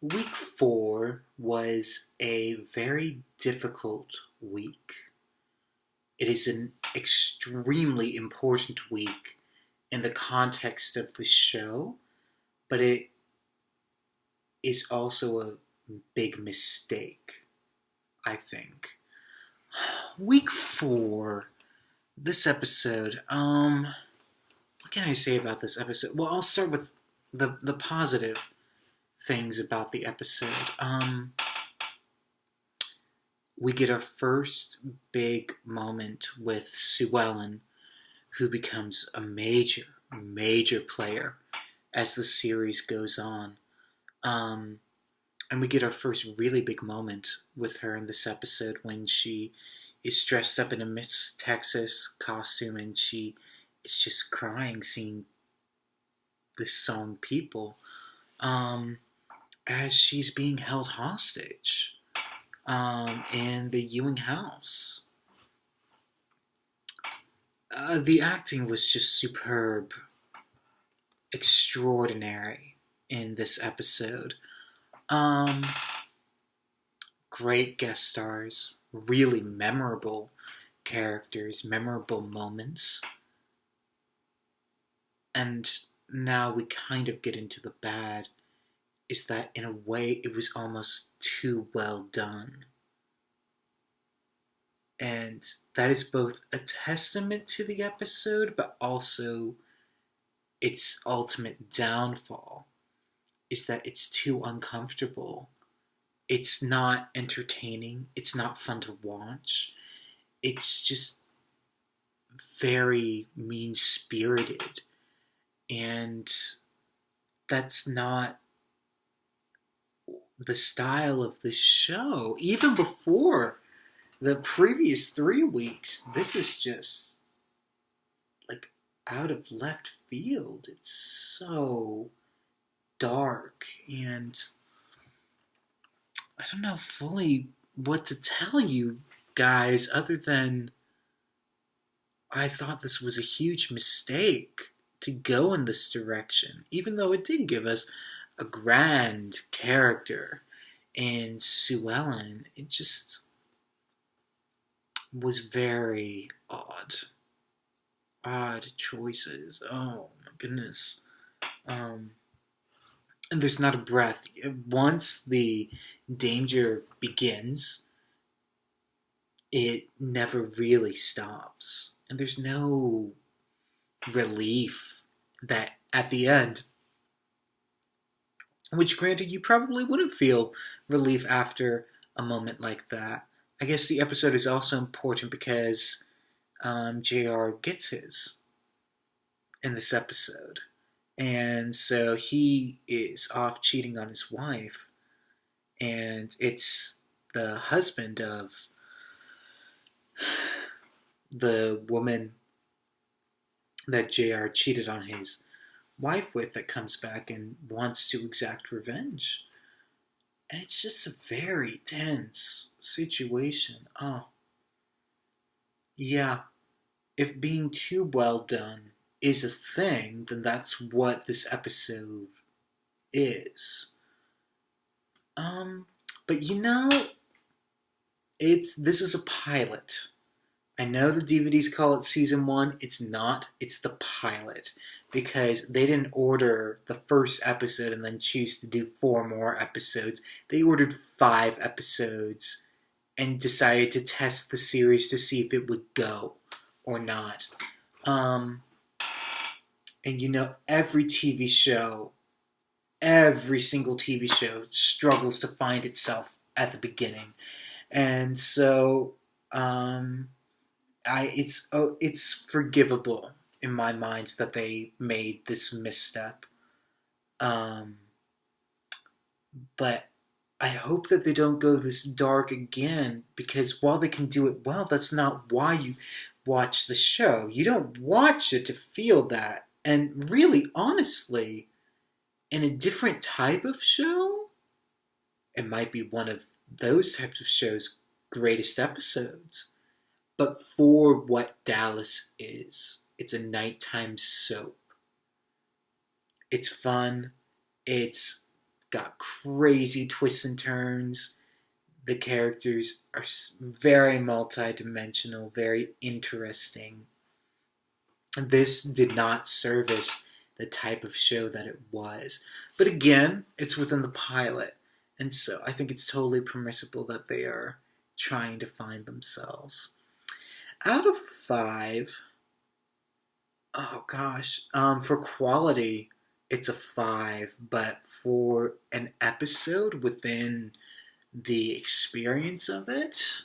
Week 4 was a very difficult week. It is an extremely important week in the context of the show, but it is also a big mistake, I think. Week 4, this episode, what can I say about this episode? Well, I'll start with the positive things about the episode. We get our first big moment with Sue Ellen, who becomes a major player as the series goes on. And we get our first really big moment with her in this episode when she is dressed up in a Miss Texas costume and she is just crying seeing this song People as she's being held hostage in the Ewing house. The acting was just superb, extraordinary in this episode. Great guest stars, really memorable characters, memorable moments. And now we kind of get into the bad, is that in a way it was almost too well done. And that is both a testament to the episode, but also its ultimate downfall, is that it's too uncomfortable. It's not entertaining. It's not fun to watch. It's just very mean-spirited. And that's not the style of the show. Even before the previous 3 weeks, this is just like out of left field. It's so dark, and I don't know fully what to tell you guys other than I thought this was a huge mistake to go in this direction, even though it did give us a grand character in Sue Ellen. It just was very odd choices. Oh my goodness. And there's not a breath. Once the danger begins, it never really stops. And there's no relief that at the end, which granted you probably wouldn't feel relief after a moment like that. I guess the episode is also important because JR gets his in this episode. And so he is off cheating on his wife. And it's the husband of the woman that JR cheated on his wife with that comes back and wants to exact revenge. And it's just a very tense situation. Oh. Yeah. If being too well done is a thing, then that's what this episode is. But this is a pilot. I know the DVDs call it season 1. It's not. It's the pilot. Because they didn't order the first episode and then choose to do 4 more episodes. They ordered 5 episodes and decided to test the series to see if it would go or not. And every single TV show struggles to find itself at the beginning. And so, it's forgivable in my mind that they made this misstep. But I hope that they don't go this dark again, because while they can do it well, that's not why you watch the show. You don't watch it to feel that. And really, honestly, in a different type of show, it might be one of those types of shows' greatest episodes. But for what Dallas is, it's a nighttime soap. It's fun. It's got crazy twists and turns. The characters are very multi-dimensional, very interesting. This did not service the type of show that it was. But again, it's within the pilot. And so I think it's totally permissible that they are trying to find themselves. Out of 5, oh gosh, for quality, it's a 5. But for an episode within the experience of it,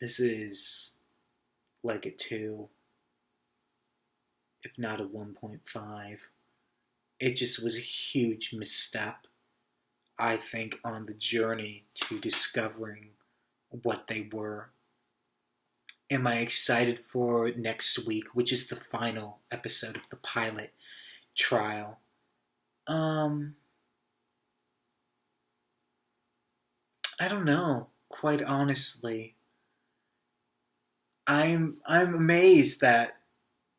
this is like a 2. If not a 1.5. It just was a huge misstep, I think, on the journey to discovering what they were. Am I excited for next week, which is the final episode of the pilot trial? I don't know, quite honestly. I'm amazed that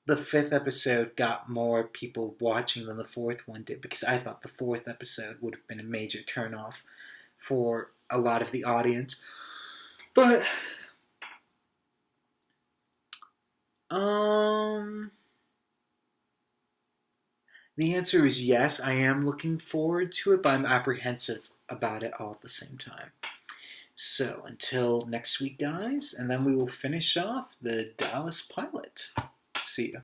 the 5th episode got more people watching than the 4th one did, because I thought the 4th episode would have been a major turnoff for a lot of the audience. But the answer is yes, I am looking forward to it, but I'm apprehensive about it all at the same time. So until next week, guys, and then we will finish off the Dallas pilot. See ya.